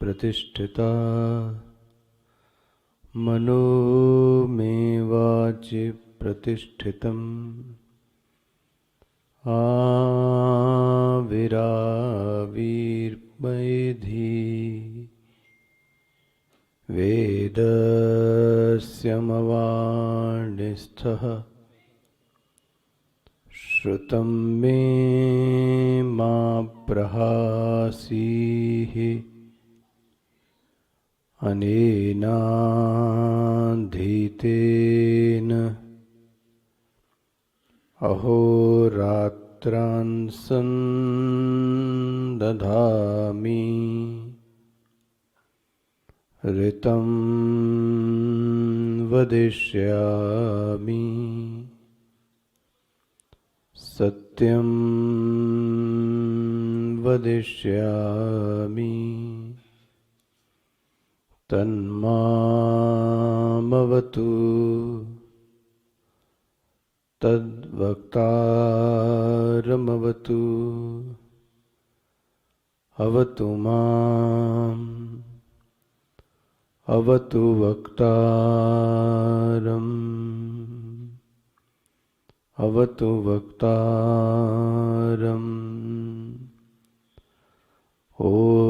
प्रतिष्ठिता मनो मे वाचि प्रतिष्ठितम् आविराविर्मेधि वेदस्यमवाणिस्थः श्रुतं मे मा प्रहासीः अनेनाधीतेन अहोरात्रान् सन्दधामि ऋतं वदिष्यामि सत्यं वदिष्यामि तन्मामवतु तद्वक्तारमवतु अवतु माम् अवतु वक्तारम् अवतु वक्तारम् ॐ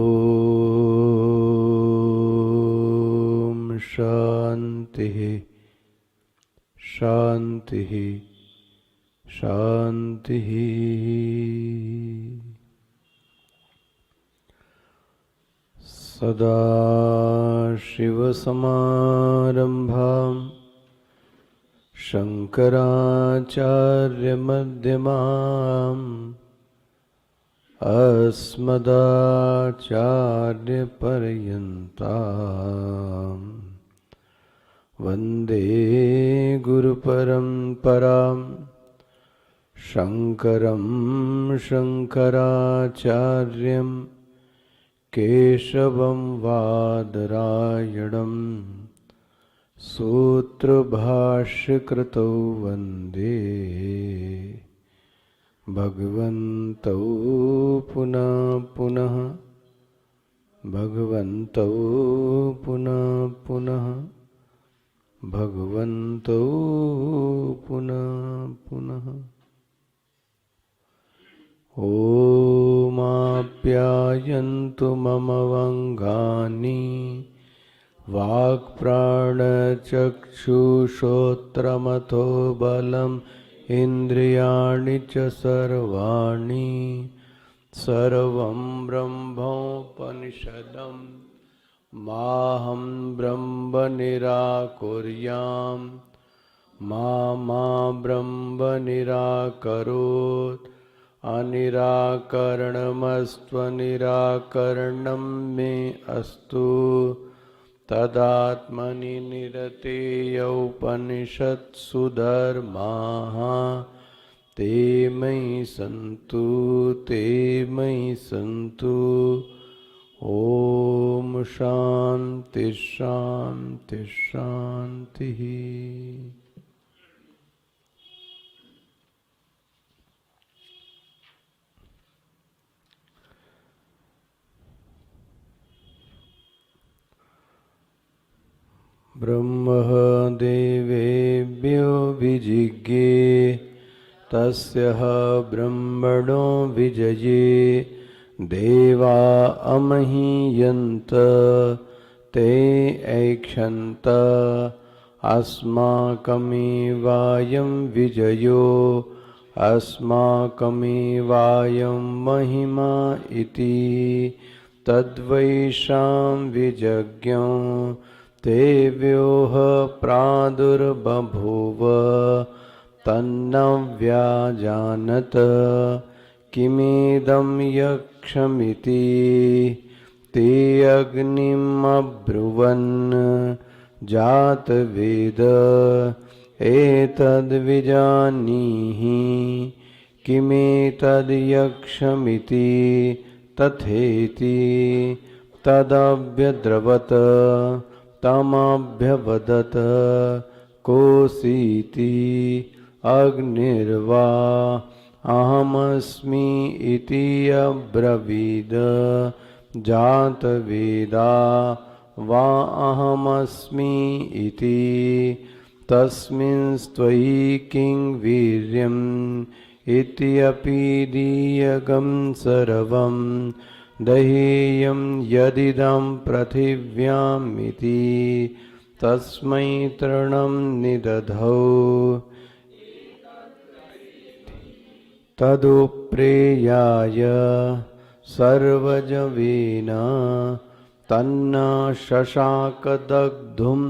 शान्तिः शान्तिः शान्तिः। सदाशिवसमारम्भां शङ्कराचार्यमध्यमाम् अस्मदाचार्यपर्यन्ताम् वन्दे गुरुपरम्पराम् शङ्करं शङ्कराचार्यं केशवं वादरायणं सूत्रभाष्यकृतौ वन्दे भगवन्तौ पुनः पुनः भगवन्तौ पुनः पुनः भगवन्तौ पुनः पुनः। ओमाप्यायन्तु मम वङ्गानि वाक्प्राणचक्षुश्रोत्रमथो बलम् इन्द्रियाणि च सर्वाणि सर्वं ब्रह्मोपनिषदं माहं ब्रह्म निराकुर्याम् मा ब्रह्म निराकरोत् अनिराकरणमस्त्वनिराकरणं मे अस्तु तदात्मनि निरतेयौपनिषत्सु धर्माः ते मयि सन्तु ॐ शान्ति शान्ति शान्तिः। ब्रह्मः देवेभ्यो विजिज्ञे तस्यः ब्रह्मणो विजये देवा अमहीयन्त ते ऐक्षन्त अस्माकमेवायं विजयो अस्माकमेवायं महिमा इति तद्वैषां विजज्ञो तेभ्योः प्रादुर्बभूव तन्न व्याजानत किमेदं यक्षमिति ते अग्निम् अब्रुवन् जातवेद एतद्विजानीहि किमेतद्यक्षमिति तथेति तदभ्यद्रवत तमभ्यवदत कोऽसीति अग्निर्वा अहमस्मि इति अब्रवीद जातवेदा वा अहमस्मि इति तस्मिंस्त्वयि किं वीर्यम् इत्यपीदीयगं सर्वं दहेयं यदिदं पृथिव्यामिति तस्मै तृणं निदधौ तदुप्रेयाय सर्वजवेन तन्न शशाकदग्धुं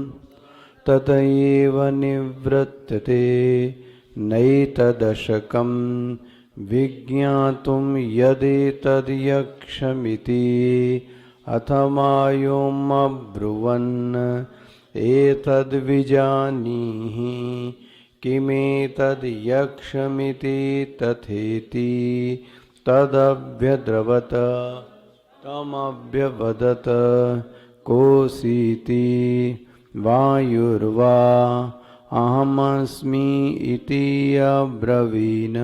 ततएव निवृत्यते नैतदशकं विज्ञातुं यदेतद्यक्षमिति अथमायोमब्रुवन् एतद्विजानीहि किमेतद्यक्षमिति तथेति तदभ्यद्रवत तमभ्यवदत कोऽसीति वायुर्वा अहमस्मि इति अब्रवीन्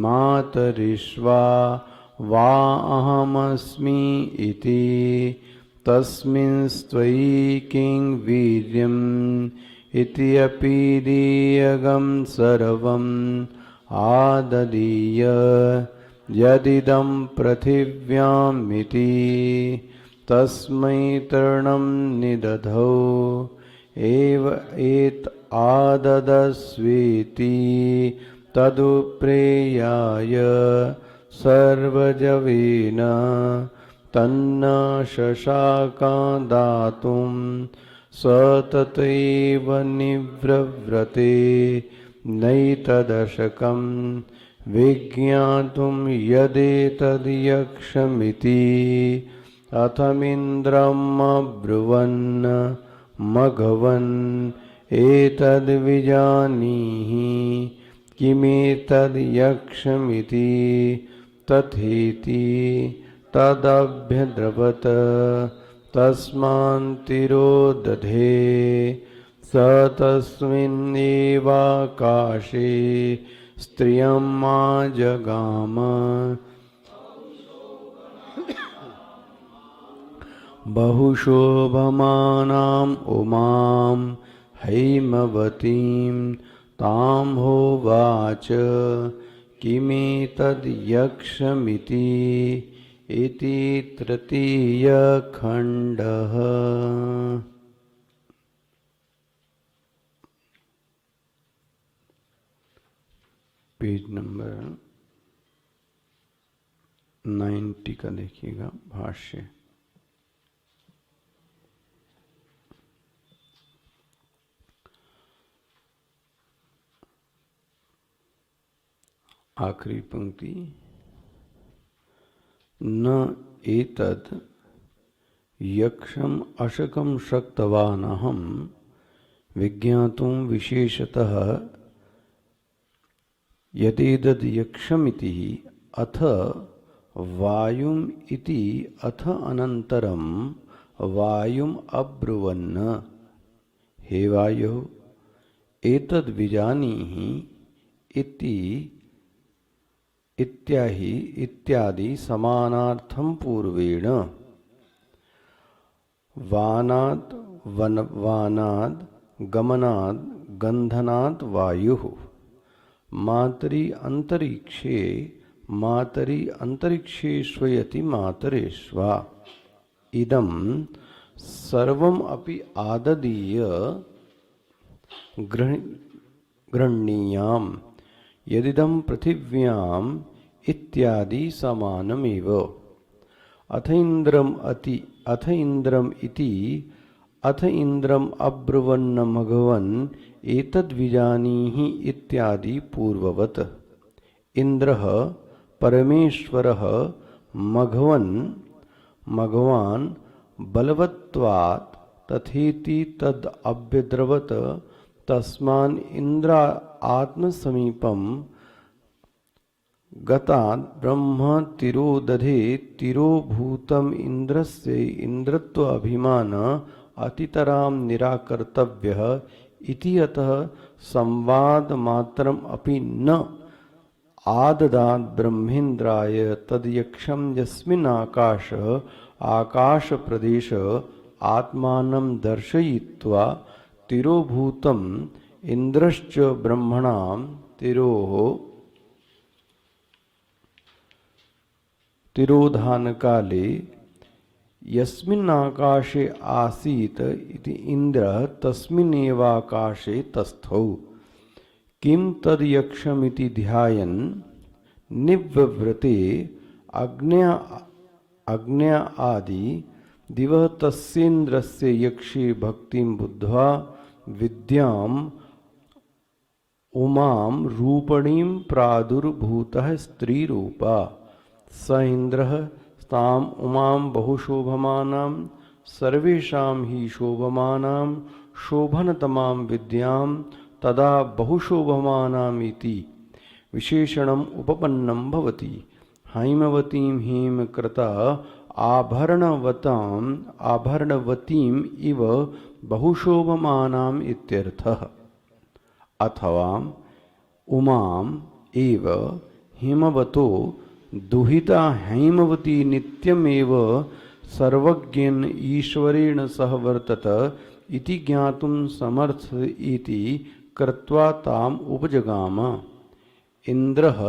मातरिश्वा वा अहमस्मि इति तस्मिंस्त्वयि किं वीर्यम् इत्यपीदीयगं सर्वम् आददीय यदिदं पृथिव्यामिति तस्मै तृणं निदधौ एव एत आददस्वेति तदुप्रेयाय सर्वजवेन तन्न शशाका दातुं स ततैव निव्रव्रते नैतदशकं विज्ञातुं यदेतद्यक्षमिति अथमिन्द्रम् अब्रुवन् मघवन् एतद्विजानीहि किमेतद्यक्षमिति तथेति तदभ्यद्रवत तस्मान्तिरोदधे स तस्मिन्नेवाकाशे स्त्रियं जगाम बहुशोभमानाम् उमां हैमवतीं तां होवाच किमेतद्यक्षमिति इति तृतीयखण्डः। पेज नंबर 90 का देखिएगा भाष्य। आखिरी पंक्ति, न एतद् यक्षम अशकम शक्तवानहं विज्ञातुं विशेषतः यदेतद् यक्षमिति अथ वायुम इति अथ अनन्तरं वायुम अब्रुवन् हे वायु एतद् विजानीहि इति इत्यादि समानार्थं पूर्वेण वानात् गमनात् गन्धनात् वायुः मातरि अंतरिक्षे श्वयति मातरेष्वा इदं सर्वम् अपि आददीय गृह्णीयाम् यदिदं पृथिव्याम् इत्यादि समानमेव। अथ इन्द्रम् अब्रुवन्न मघवन् एतद्विजानीहि इत्यादि पूर्ववत्। इन्द्रः परमेश्वरः मघवन् मघवान् बलवत्वात् तथेति तद अभ्यद्रवत तस्मान् इंद्र आत्मसमीपम गतात् ब्रह्म तिरोदधे तिरोभूतम इंद्रस्य इंद्रत्व अभिमान अतितरां निराकर्तव्यः इति अतः संवाद मात्रम अपि न आददात् ब्रह्मेन्द्राय तद्यक्षं यस्मिन् आकाश प्रदेश आत्मानं दर्शयित्वा तिरोभूतम इंद्रश्च ब्रह्मणां तिरोधान काले यस्मिन् आकाशे आसीत् इति इंद्रः तस्मिन्नेवाकाशे तस्थौ किं तद्यक्षमिति ध्यायन् निवव्रते अग्न्या आदि दिवः तस्येन्द्रस्य यक्षे भक्तिं बुद्ध्वा विद्याम् उमां रूपणीं प्रादुर्भूतः स्त्रीरूपा स इन्द्रः ताम् उमां बहुशोभमानां सर्वेषां हि शोभमानां शोभनतमां विद्यां तदा बहुशोभमानामिति विशेषणम् उपपन्नं भवति। हैमवतीं हेमकृता आभरणवतीम् इव बहुशोभमानाम् इत्यर्थः। अथवा उमाम् एव हेमवतो दुहिता हैमवती नित्यमेव सर्वज्ञेन ईश्वरेण सह वर्तत इति ज्ञातुं समर्थ इति कृत्वा ताम् उपजगाम। इंद्रः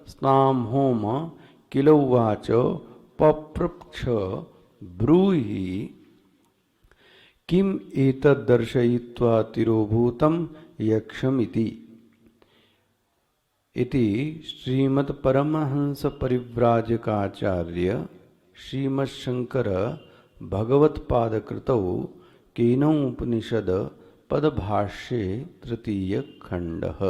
स्तां होम किल उवाच पप्रच्छ ब्रूहि किम एतद् दर्शयित्वा तिरोभूतं यक्षमिति। इति श्रीमद् परमहंस परिव्राजकाचार्य श्रीमच्छंकर भगवत्पादकृतौ केनोपनिषद पदभाष्ये तृतीय खंडः।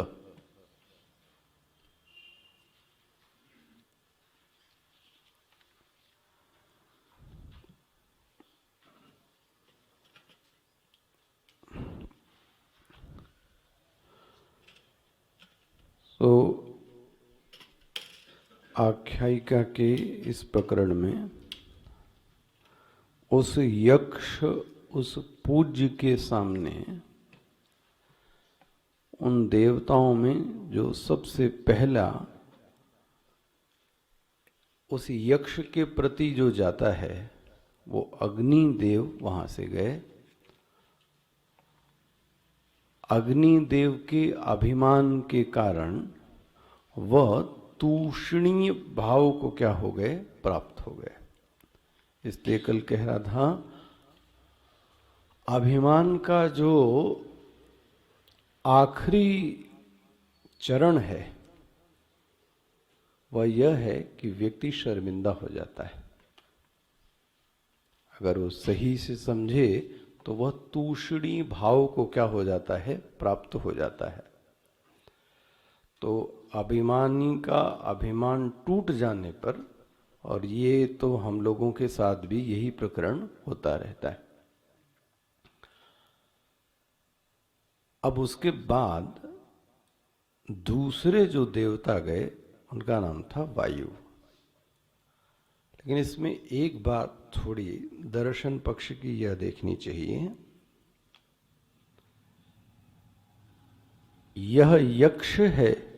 तो आख्यायिका के इस प्रकरण में उस यक्ष उस पूज्य के सामने उन देवताओं में जो सबसे पहला उस यक्ष के प्रति जो जाता है वो अग्नि देव वहां से गए। अग्नि देव के अभिमान के कारण वह तूषणीय भाव को क्या हो गए, प्राप्त हो गए। इसलिए कल कह रहा था अभिमान का जो आखिरी चरण है वह यह है कि व्यक्ति शर्मिंदा हो जाता है। अगर वो सही से समझे तो वह तूषणी भाव को क्या हो जाता है, प्राप्त हो जाता है। तो अभिमानी का अभिमान टूट जाने पर, और ये तो हम लोगों के साथ भी यही प्रकरण होता रहता है। अब उसके बाद दूसरे जो देवता गए उनका नाम था वायु। लेकिन इसमें एक बात थोड़ी दर्शन पक्ष की यह देखनी चाहिए, यह यक्ष है,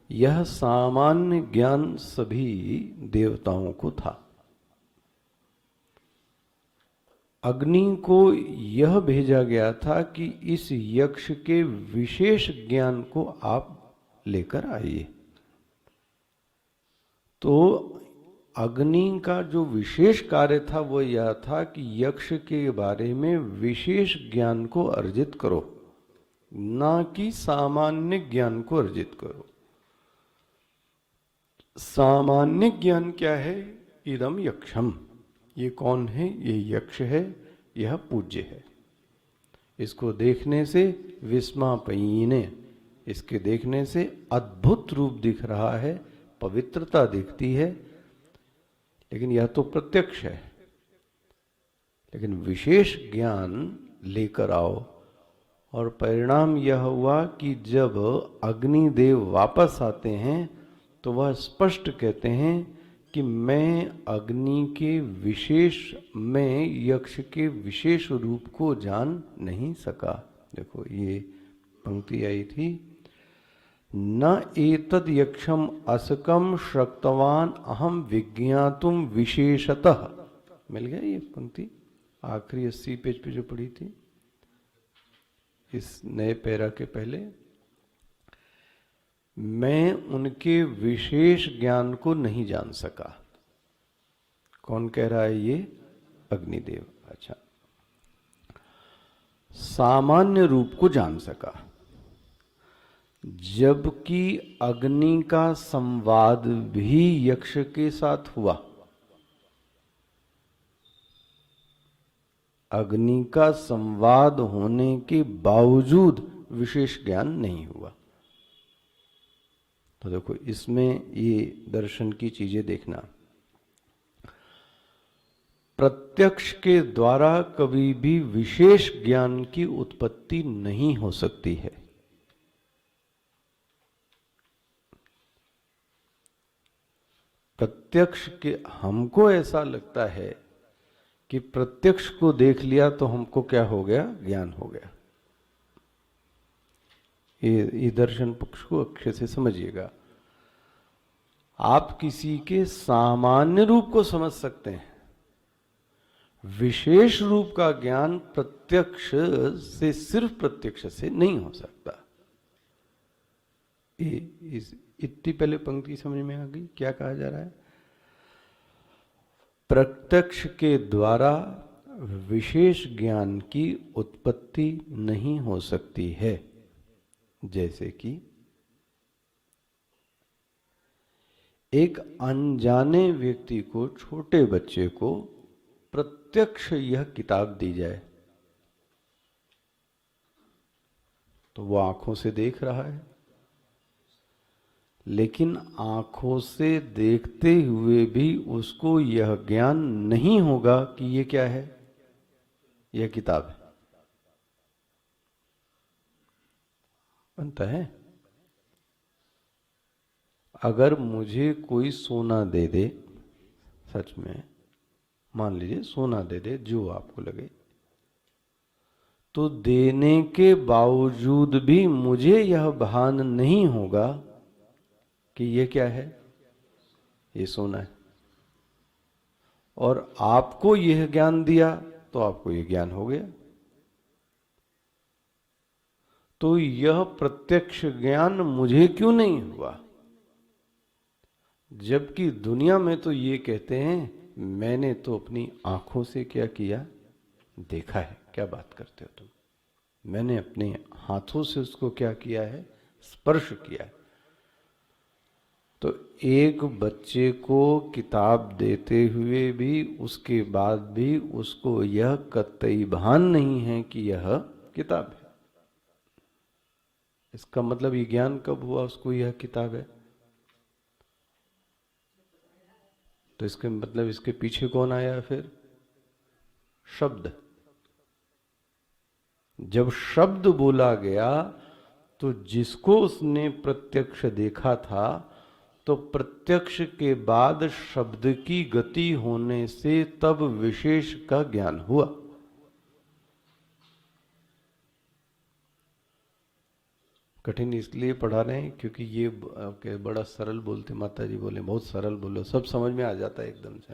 यह सामान्य ज्ञान सभी देवताओं को था। अग्नि को यह भेजा गया था कि इस यक्ष के विशेष ज्ञान को आप लेकर आइए। तो अग्नि का जो विशेष कार्य था वो यह था कि यक्ष के बारे में विशेष ज्ञान को अर्जित करो, ना कि सामान्य ज्ञान को अर्जित करो। सामान्य ज्ञान क्या है? इदम यक्षम, ये कौन है? ये यक्ष है, यह पूज्य है। इसको देखने से विस्मापयीने, इसके देखने से अद्भुत रूप दिख रहा है, पवित्रता दिखती है। लेकिन यह तो प्रत्यक्ष है। लेकिन विशेष ज्ञान लेकर आओ, और परिणाम यह हुआ कि जब अग्निदेव वापस आते हैं तो वह स्पष्ट कहते हैं कि मैं अग्नि के विशेष, मैं यक्ष के विशेष रूप को जान नहीं सका। देखो ये पंक्ति आई थी, न एतद यक्षम असकम श्रक्तवान अहम विज्ञातुम विशेषतः। मिल गया ये पंक्ति, आखिरी 80 पेज पे जो पढ़ी थी, इस नए पैरा के पहले। मैं उनके विशेष ज्ञान को नहीं जान सका। कौन कह रहा है ये? अग्निदेव। अच्छा, सामान्य रूप को जान सका, जबकि अग्नि का संवाद भी यक्ष के साथ हुआ। अग्नि का संवाद होने के बावजूद विशेष ज्ञान नहीं हुआ। तो देखो इसमें ये दर्शन की चीजें देखना। प्रत्यक्ष के द्वारा कभी भी विशेष ज्ञान की उत्पत्ति नहीं हो सकती है। प्रत्यक्ष के, हमको ऐसा लगता है कि प्रत्यक्ष को देख लिया तो हमको क्या हो गया? ज्ञान हो गया। ये दर्शन पक्ष को अच्छे से समझिएगा। आप किसी के सामान्य रूप को समझ सकते हैं, विशेष रूप का ज्ञान प्रत्यक्ष से, सिर्फ प्रत्यक्ष से नहीं हो सकता। इतनी पहले पंक्ति समझ में आ गई क्या कहा जा रहा है? प्रत्यक्ष के द्वारा विशेष ज्ञान की उत्पत्ति नहीं हो सकती है। जैसे कि एक अनजाने व्यक्ति को, छोटे बच्चे को प्रत्यक्ष यह किताब दी जाए तो वो आंखों से देख रहा है, लेकिन आंखों से देखते हुए भी उसको यह ज्ञान नहीं होगा कि ये क्या है, यह किताब है। बनता है? अगर मुझे कोई सोना दे दे, सच में मान लीजिए सोना दे दे जो आपको लगे, तो देने के बावजूद भी मुझे यह भान नहीं होगा कि ये क्या है, ये सोना है। और आपको यह ज्ञान दिया तो आपको यह ज्ञान हो गया। तो यह प्रत्यक्ष ज्ञान मुझे क्यों नहीं हुआ? जबकि दुनिया में तो ये कहते हैं मैंने तो अपनी आंखों से क्या किया, देखा है। क्या बात करते हो तुम? मैंने अपने हाथों से उसको क्या किया है, स्पर्श किया है। तो एक बच्चे को किताब देते हुए भी, उसके बाद भी उसको यह कतई भान नहीं है कि यह किताब है। इसका मतलब ये ज्ञान कब हुआ उसको, यह किताब है? तो इसके मतलब इसके पीछे कौन आया फिर? शब्द। जब शब्द बोला गया तो जिसको उसने प्रत्यक्ष देखा था, तो प्रत्यक्ष के बाद शब्द की गति होने से तब विशेष का ज्ञान हुआ। कठिन इसलिए पढ़ा रहे हैं क्योंकि ये बड़ा सरल बोलते, माता जी बोले बहुत सरल बोलो, सब समझ में आ जाता है एकदम से।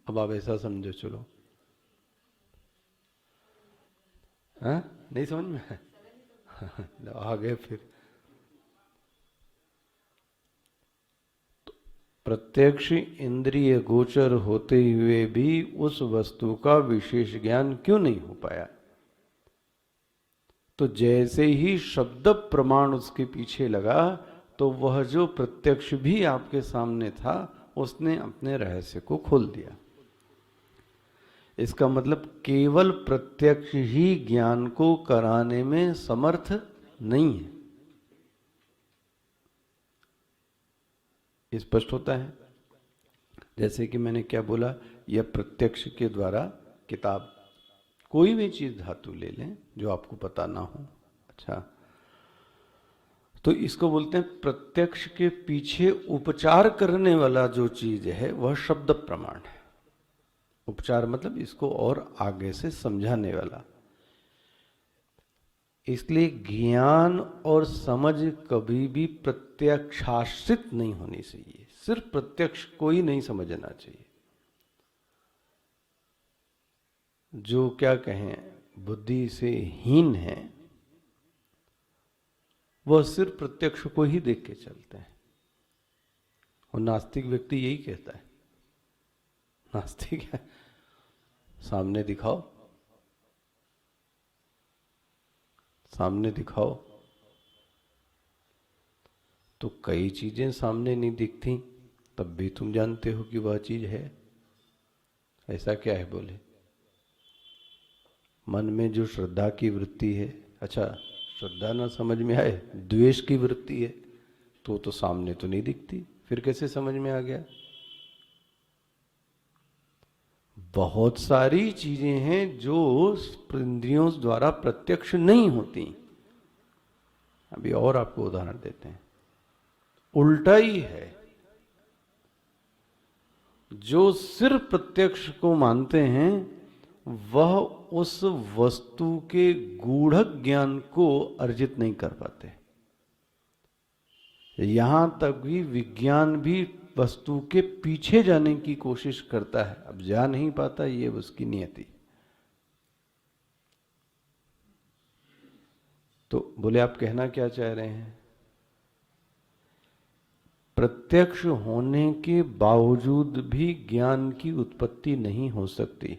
अब आप ऐसा समझो, चलो हाँ, नहीं समझ में आ गए फिर। तो प्रत्यक्ष इंद्रिय गोचर होते हुए भी उस वस्तु का विशेष ज्ञान क्यों नहीं हो पाया? तो जैसे ही शब्द प्रमाण उसके पीछे लगा, तो वह जो प्रत्यक्ष भी आपके सामने था उसने अपने रहस्य को खोल दिया। इसका मतलब केवल प्रत्यक्ष ही ज्ञान को कराने में समर्थ नहीं है। स्पष्ट होता है? जैसे कि मैंने क्या बोला, यह प्रत्यक्ष के द्वारा किताब, कोई भी चीज धातु ले लें जो आपको पता ना हो, अच्छा, तो इसको बोलते हैं प्रत्यक्ष के पीछे उपचार करने वाला जो चीज है वह शब्द प्रमाण है। उपचार मतलब इसको और आगे से समझाने वाला। इसलिए ज्ञान और समझ कभी भी प्रत्यक्षाश्रित नहीं होनी चाहिए, सिर्फ प्रत्यक्ष को ही नहीं समझना चाहिए। जो क्या कहें बुद्धि से हीन है वह सिर्फ प्रत्यक्ष को ही देख के चलते हैं। और नास्तिक व्यक्ति यही कहता है, नास्तिक है, सामने दिखाओ, सामने दिखाओ। तो कई चीजें सामने नहीं दिखती तब भी तुम जानते हो कि वह चीज है। ऐसा क्या है बोले, मन में जो श्रद्धा की वृत्ति है, अच्छा श्रद्धा ना समझ में आए, द्वेष की वृत्ति है तो सामने तो नहीं दिखती, फिर कैसे समझ में आ गया। बहुत सारी चीजें हैं जो इंद्रियों द्वारा प्रत्यक्ष नहीं होती। अभी और आपको उदाहरण देते हैं, उल्टा ही है। जो सिर्फ प्रत्यक्ष को मानते हैं वह उस वस्तु के गूढ़ ज्ञान को अर्जित नहीं कर पाते। यहां तक भी विज्ञान भी वस्तु के पीछे जाने की कोशिश करता है, अब जा नहीं पाता, ये उसकी नियति। तो बोले आप कहना क्या चाह रहे हैं, प्रत्यक्ष होने के बावजूद भी ज्ञान की उत्पत्ति नहीं हो सकती।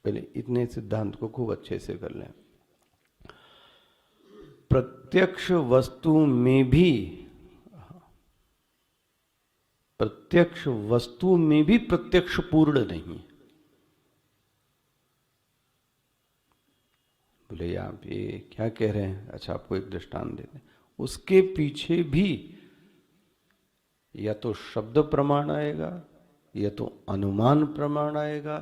पहले इतने सिद्धांत को खूब अच्छे से कर लें। प्रत्यक्ष वस्तु में भी, प्रत्यक्ष वस्तु में भी प्रत्यक्ष पूर्ण नहीं। बोले आप ये क्या कह रहे हैं, अच्छा आपको एक दृष्टांत देते हैं। उसके पीछे भी या तो शब्द प्रमाण आएगा या तो अनुमान प्रमाण आएगा,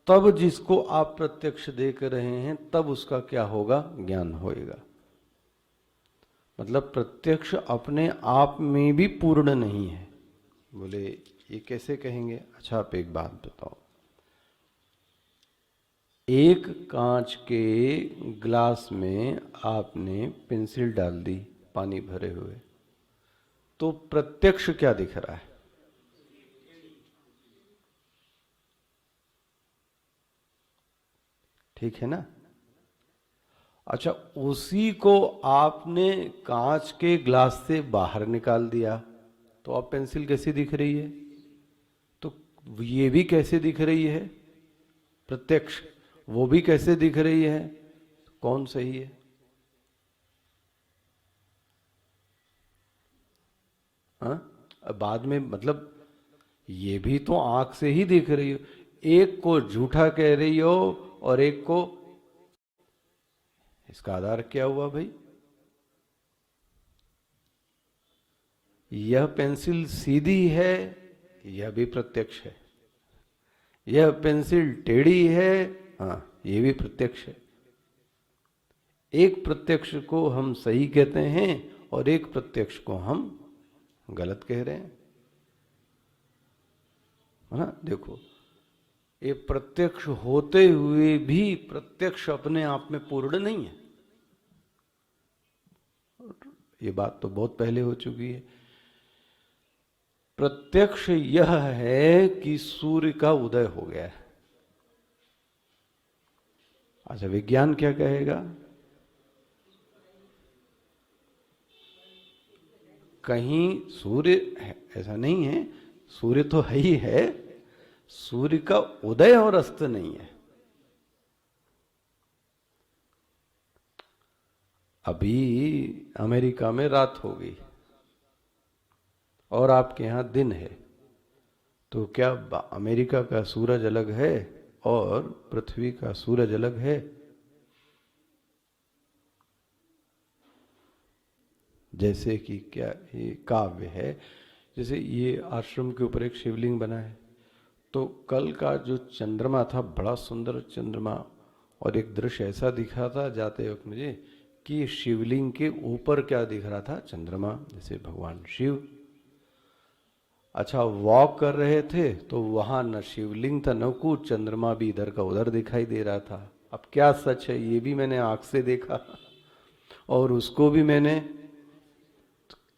तब जिसको आप प्रत्यक्ष देख रहे हैं तब उसका क्या होगा, ज्ञान होएगा। मतलब प्रत्यक्ष अपने आप में भी पूर्ण नहीं है। बोले ये कैसे कहेंगे, अच्छा आप एक बात बताओ, एक कांच के ग्लास में आपने पेंसिल डाल दी पानी भरे हुए, तो प्रत्यक्ष क्या दिख रहा है, ठीक है ना। अच्छा उसी को आपने कांच के ग्लास से बाहर निकाल दिया तो अब पेंसिल कैसी दिख रही है, तो ये भी कैसे दिख रही है प्रत्यक्ष, वो भी कैसे दिख रही है, कौन सही है। हाँ बाद में मतलब ये भी तो आंख से ही दिख रही हो, एक को झूठा कह रही हो और एक को, इसका आधार क्या हुआ भाई। यह पेंसिल सीधी है, यह भी प्रत्यक्ष है, यह पेंसिल टेढ़ी है, हाँ ये भी प्रत्यक्ष है। एक प्रत्यक्ष को हम सही कहते हैं और एक प्रत्यक्ष को हम गलत कह रहे हैं, है ना। देखो ये प्रत्यक्ष होते हुए भी प्रत्यक्ष अपने आप में पूर्ण नहीं है। ये बात तो बहुत पहले हो चुकी है। प्रत्यक्ष यह है कि सूर्य का उदय हो गया है। अच्छा विज्ञान क्या कहेगा, कहीं सूर्य है, ऐसा नहीं है, सूर्य तो है ही है, सूर्य का उदय और अस्त नहीं है। अभी अमेरिका में रात हो गई और आपके यहां दिन है, तो क्या अमेरिका का सूरज अलग है और पृथ्वी का सूरज अलग है। जैसे कि क्या ये काव्य है, जैसे ये आश्रम के ऊपर एक शिवलिंग बना है, तो कल का जो चंद्रमा था, बड़ा सुंदर चंद्रमा, और एक दृश्य ऐसा दिखा था जाते वक्त मुझे कि शिवलिंग के ऊपर क्या दिख रहा था, चंद्रमा, जैसे भगवान शिव। अच्छा, वॉक कर रहे थे तो वहां न शिवलिंग था न कुछ, चंद्रमा भी इधर का उधर दिखाई दे रहा था। अब क्या सच है, ये भी मैंने आंख से देखा और उसको भी मैंने,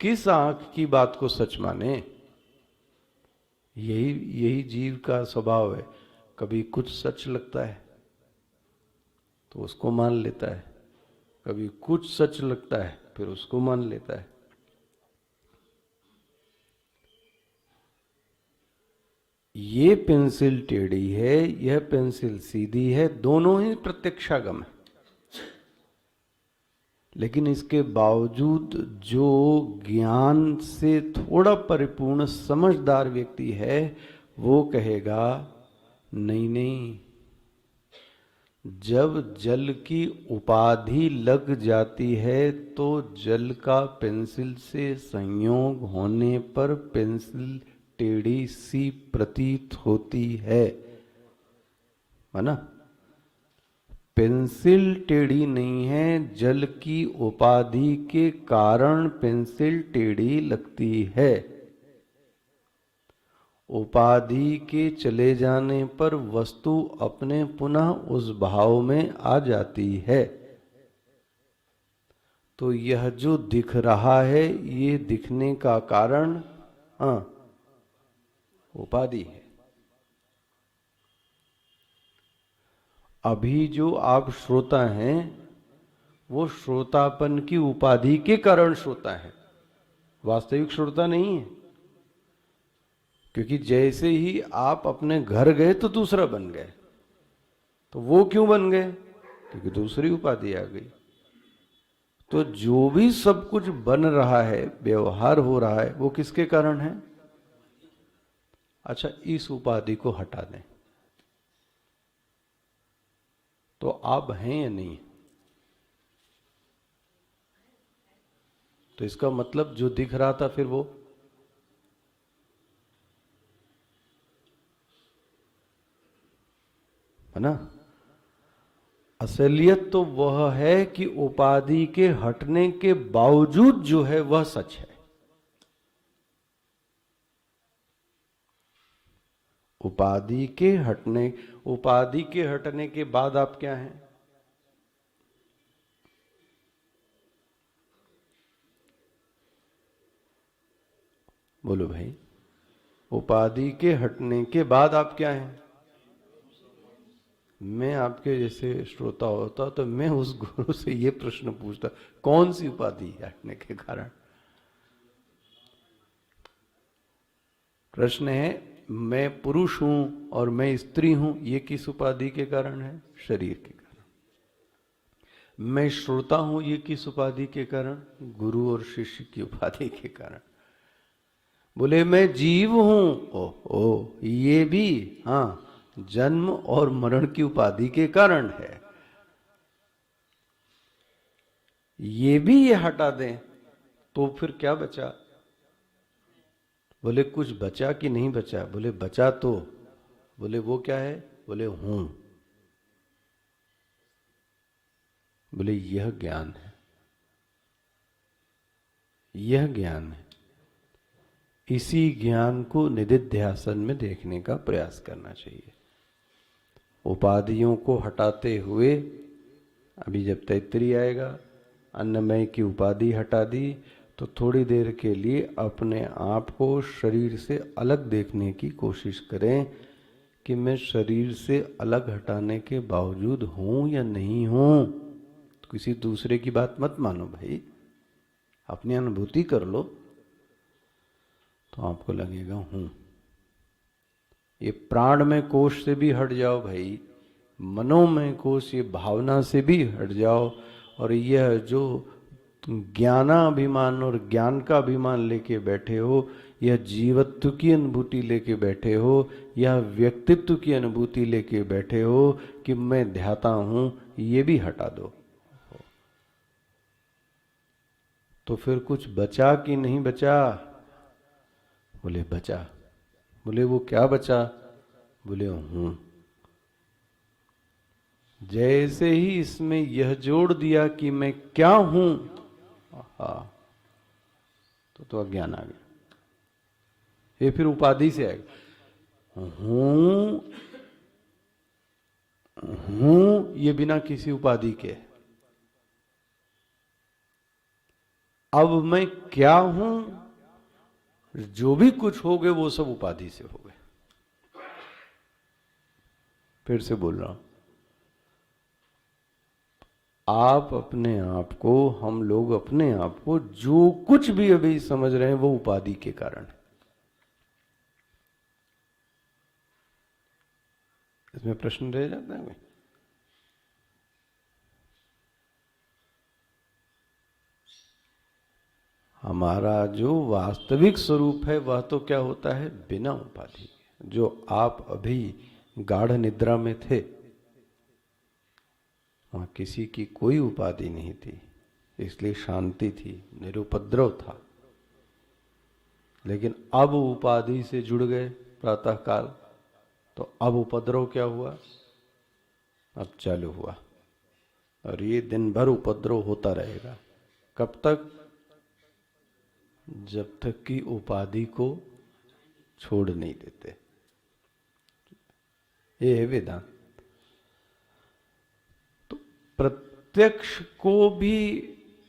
किस आंख की बात को सच माने? यही यही जीव का स्वभाव है। कभी कुछ सच लगता है तो उसको मान लेता है, कभी कुछ सच लगता है फिर उसको मान लेता है। ये पेंसिल टेढ़ी है, यह पेंसिल सीधी है, दोनों ही प्रत्यक्षागम है। लेकिन इसके बावजूद जो ज्ञान से थोड़ा परिपूर्ण समझदार व्यक्ति है वो कहेगा नहीं नहीं, जब जल की उपाधि लग जाती है तो जल का पेंसिल से संयोग होने पर पेंसिल टेढ़ी सी प्रतीत होती है ना? पेंसिल टेढ़ी नहीं है, जल की उपाधि के कारण पेंसिल टेढ़ी लगती है। उपाधि के चले जाने पर वस्तु अपने पुनः उस भाव में आ जाती है। तो यह जो दिख रहा है, ये दिखने का कारण उपाधि है। अभी जो आप श्रोता हैं वो श्रोतापन की उपाधि के कारण श्रोता है, वास्तविक श्रोता नहीं है। क्योंकि जैसे ही आप अपने घर गए तो दूसरा बन गए। तो वो क्यों बन गए? क्योंकि दूसरी उपाधि आ गई। तो जो भी सब कुछ बन रहा है, व्यवहार हो रहा है, वो किसके कारण है? अच्छा, इस उपाधि को हटा दें तो आप हैं या नहीं? तो इसका मतलब जो दिख रहा था फिर वो है ना। असलियत तो वह है कि उपाधि के हटने के बावजूद जो है वह सच है। उपाधि के हटने के बाद आप क्या हैं? बोलो भाई, उपाधि के हटने के बाद आप क्या हैं? मैं आपके जैसे श्रोता होता तो मैं उस गुरु से ये प्रश्न पूछता, कौन सी उपाधि हटने के कारण? प्रश्न है, मैं पुरुष हूं और मैं स्त्री हूं, ये किस उपाधि के कारण है? शरीर के कारण। मैं श्रोता हूं, ये किस उपाधि के कारण? गुरु और शिष्य की उपाधि के कारण। बोले मैं जीव हूं, ओ ये भी जन्म और मरण की उपाधि के कारण है। ये भी ये हटा दें तो फिर क्या बचा? बोले कुछ बचा कि नहीं बचा? बोले बचा तो। बोले वो क्या है? बोले हूं। बोले यह ज्ञान है, यह ज्ञान है। इसी ज्ञान को निदिध्यासन में देखने का प्रयास करना चाहिए। उपाधियों को हटाते हुए, अभी जब तैत्तिरीय आएगा, अन्नमय की उपाधि हटा दी तो थोड़ी देर के लिए अपने आप को शरीर से अलग देखने की कोशिश करें कि मैं शरीर से अलग हटाने के बावजूद हूं या नहीं हूं। तो किसी दूसरे की बात मत मानो भाई, अपनी अनुभूति कर लो तो आपको लगेगा हूं। ये प्राणमय कोश से भी हट जाओ भाई, मनोमय कोश, ये भावना से भी हट जाओ। और यह जो ज्ञानाभिमान और ज्ञान का अभिमान लेके बैठे हो, यह जीवत्व की अनुभूति लेके बैठे हो, यह व्यक्तित्व की अनुभूति लेके बैठे हो कि मैं ध्याता हूं, ये भी हटा दो। तो फिर कुछ बचा कि नहीं बचा? बोले बचा। बोले वो क्या बचा? बोले हूं। जैसे ही इसमें यह जोड़ दिया कि मैं क्या हूं, हाँ, तो अज्ञान आ गया। ये फिर उपाधि से आएगा। हूं हूं ये बिना किसी उपाधि के है। अब मैं क्या हूं, जो भी कुछ हो गए वो सब उपाधि से हो गए। फिर से बोल रहा हूं, आप अपने आप को, हम लोग अपने आप को जो कुछ भी अभी समझ रहे हैं वो उपाधि के कारण है। इसमें प्रश्न रह जाता है। हमारा जो वास्तविक स्वरूप है वह तो क्या होता है? बिना उपाधि। जो आप अभी गाढ़ निद्रा में थे, वहां किसी की कोई उपाधि नहीं थी, इसलिए शांति थी, निरुपद्रव था। लेकिन अब उपाधि से जुड़ गए प्रातः काल, तो अब उपद्रव क्या हुआ? अब चालू हुआ। और ये दिन भर उपद्रव होता रहेगा। कब तक? जब तक कि उपाधि को छोड़ नहीं देते। ये है वेदांत। तो प्रत्यक्ष को भी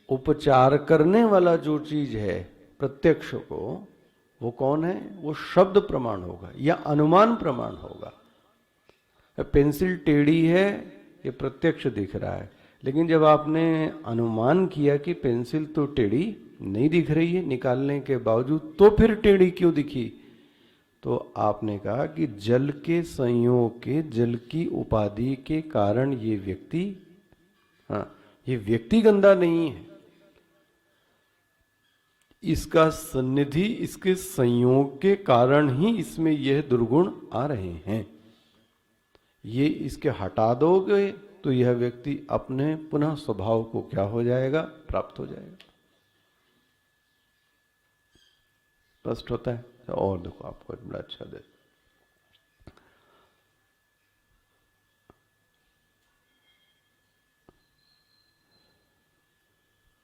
उपचार करने वाला जो चीज है प्रत्यक्ष को, वो कौन है? वो शब्द प्रमाण होगा या अनुमान प्रमाण होगा। पेंसिल टेढ़ी है, ये प्रत्यक्ष दिख रहा है, लेकिन जब आपने अनुमान किया कि पेंसिल तो टेढ़ी नहीं दिख रही है निकालने के बावजूद, तो फिर टेढ़ी क्यों दिखी? तो आपने कहा कि जल के संयोग के, जल की उपाधि के कारण ये व्यक्ति, हाँ, ये व्यक्ति गंदा नहीं है, इसका सन्निधि, इसके संयोग के कारण ही इसमें यह दुर्गुण आ रहे हैं। ये इसके हटा दोगे तो यह व्यक्ति अपने पुनः स्वभाव को क्या हो जाएगा? प्राप्त हो जाएगा। स्पष्ट होता है? और देखो आपको बड़ा अच्छा दे,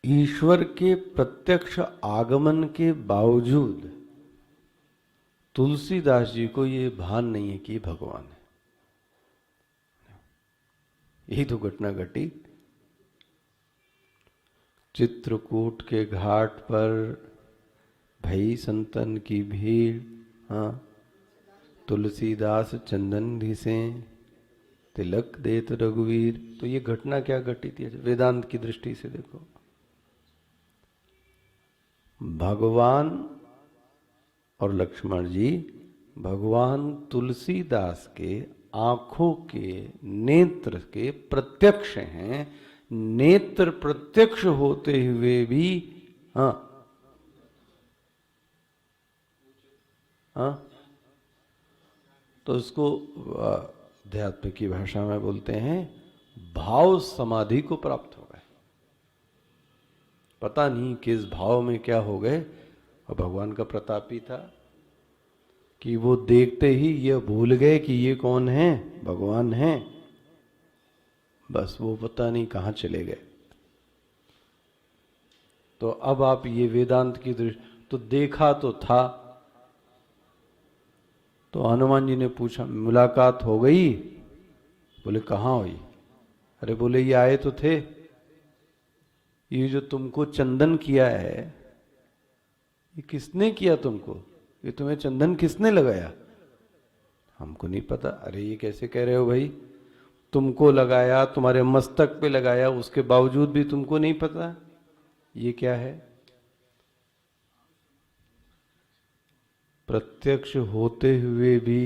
ईश्वर के प्रत्यक्ष आगमन के बावजूद तुलसीदास जी को ये भान नहीं है कि भगवान है। यही तो घटना घटी। चित्रकूट के घाट पर भई संतन की भीड़, हाँ, तुलसीदास चंदन घिसे, तिलक देत रघुवीर। तो ये घटना क्या घटी थी? वेदांत की दृष्टि से देखो, भगवान और लक्ष्मण जी भगवान तुलसीदास के आंखों के, नेत्र के प्रत्यक्ष हैं। नेत्र प्रत्यक्ष होते हुए भी, हाँ हाँ, तो इसको अध्यात्म की भाषा में बोलते हैं भाव समाधि को प्राप्त हो गए। पता नहीं किस भाव में क्या हो गए। और भगवान का प्रताप ही था कि वो देखते ही ये भूल गए कि ये कौन है? भगवान है। बस वो पता नहीं कहां चले गए। तो अब आप ये वेदांत की दृष्टि, तो देखा तो था। तो हनुमान जी ने पूछा, मुलाकात हो गई? बोले कहाँ हुई? अरे बोले ये आए तो थे, ये जो तुमको चंदन किया है, ये किसने किया तुमको? ये तुम्हें चंदन किसने लगाया? हमको नहीं पता। अरे ये कैसे कह रहे हो भाई? तुमको लगाया, तुम्हारे मस्तक पे लगाया, उसके बावजूद भी तुमको नहीं पता? ये क्या है? प्रत्यक्ष होते हुए भी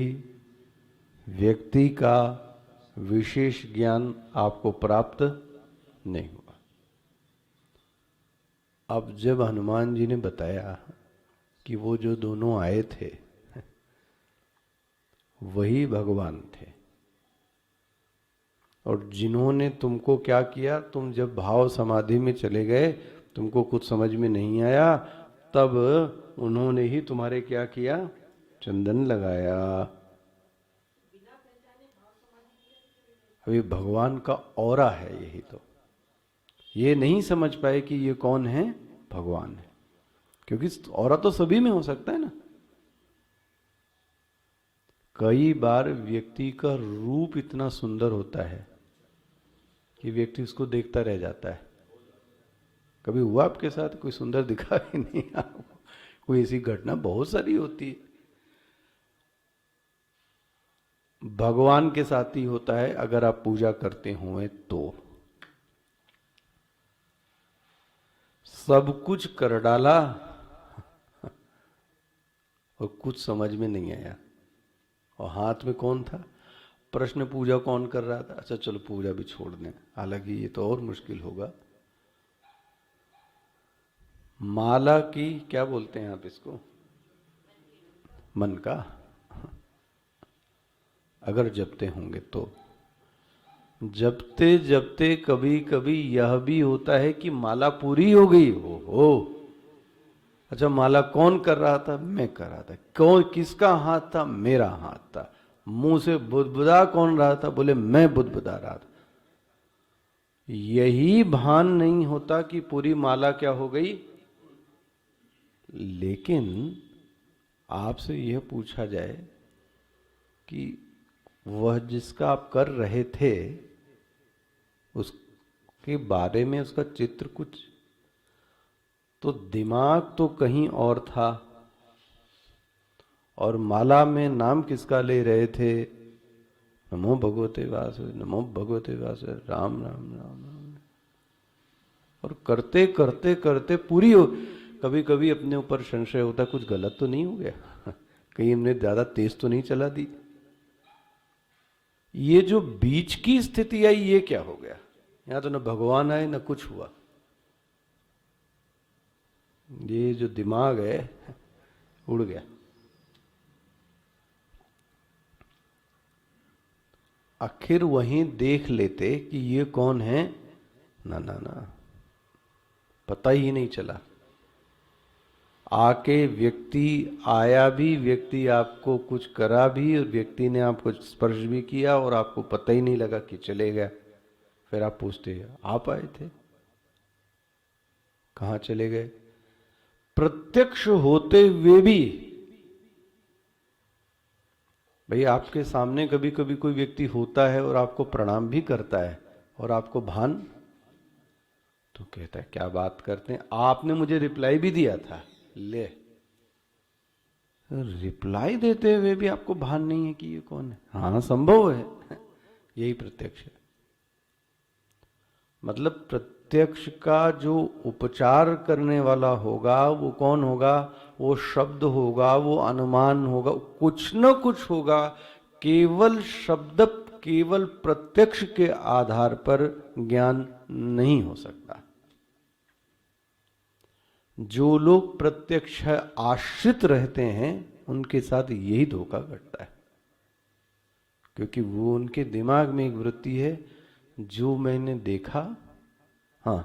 व्यक्ति का विशेष ज्ञान आपको प्राप्त नहीं हुआ। अब जब हनुमान जी ने बताया कि वो जो दोनों आए थे वही भगवान थे, और जिन्होंने तुमको क्या किया, तुम जब भाव समाधि में चले गए, तुमको कुछ समझ में नहीं आया, तब उन्होंने ही तुम्हारे क्या किया, चंदन लगाया। अभी भगवान का ऑरा है यही तो, ये नहीं समझ पाए कि ये कौन है, भगवान है, क्योंकि ऑरा तो सभी में हो सकता है ना। कई बार व्यक्ति का रूप इतना सुंदर होता है कि व्यक्ति उसको देखता रह जाता है। कभी हुआ आपके साथ, कोई सुंदर दिखा ही नहीं आपको? कोई ऐसी घटना बहुत सारी होती है। भगवान के साथ ही होता है अगर आप पूजा करते हुए तो। सब कुछ कर डाला और कुछ समझ में नहीं आया। और हाथ में कौन था? प्रश्न पूजा कौन कर रहा था? अच्छा चलो पूजा भी छोड़ दें, हालांकि ये तो और मुश्किल होगा। माला की क्या बोलते हैं आप इसको, मन का, अगर जपते होंगे तो जपते जपते कभी कभी यह भी होता है कि माला पूरी हो गई हो। अच्छा माला कौन कर रहा था? मैं कर रहा था। कौन, किसका हाथ था? मेरा हाथ था। मुंह से बुदबुदा कौन रहा था? बोले मैं बुदबुदा रहा था। यही भान नहीं होता कि पूरी माला क्या हो गई। लेकिन आपसे यह पूछा जाए कि वह जिसका आप कर रहे थे उसके बारे में उसका चित्र कुछ, तो दिमाग तो कहीं और था और माला में नाम किसका ले रहे थे? नमो भगवते वासुदेव, नमो भगवते वासुदेव, राम राम राम राम। और करते करते करते पूरी हो। कभी कभी अपने ऊपर संशय होता, कुछ गलत तो नहीं हो गया, कहीं हमने ज्यादा तेज तो नहीं चला दी। ये जो बीच की स्थिति आई, ये क्या हो गया? यहां तो न भगवान आए न कुछ हुआ। ये जो दिमाग है उड़ गया। आखिर वहीं देख लेते कि ये कौन है। ना ना ना, पता ही नहीं चला। आके व्यक्ति आया भी, व्यक्ति आपको कुछ करा भी, और व्यक्ति ने आपको स्पर्श भी किया और आपको पता ही नहीं लगा कि चले गया। फिर आप पूछते आप आए थे, कहां चले गए? प्रत्यक्ष होते हुए भी भाई, आपके सामने कभी कभी कोई व्यक्ति होता है और आपको प्रणाम भी करता है और आपको भान, तो कहता है क्या बात करते हैं, आपने मुझे रिप्लाई भी दिया था। ले, रिप्लाई देते हुए भी आपको भान नहीं है कि ये कौन है। हाँ संभव है, यही प्रत्यक्ष है। मतलब प्रत्यक्ष का जो उपचार करने वाला होगा वो कौन होगा? वो शब्द होगा, वो अनुमान होगा, कुछ न कुछ होगा। केवल शब्द, केवल प्रत्यक्ष के आधार पर ज्ञान नहीं हो सकता। जो लोग प्रत्यक्ष आश्रित रहते हैं उनके साथ यही धोखा घटता है, क्योंकि वो उनके दिमाग में एक वृत्ति है, जो मैंने देखा हाँ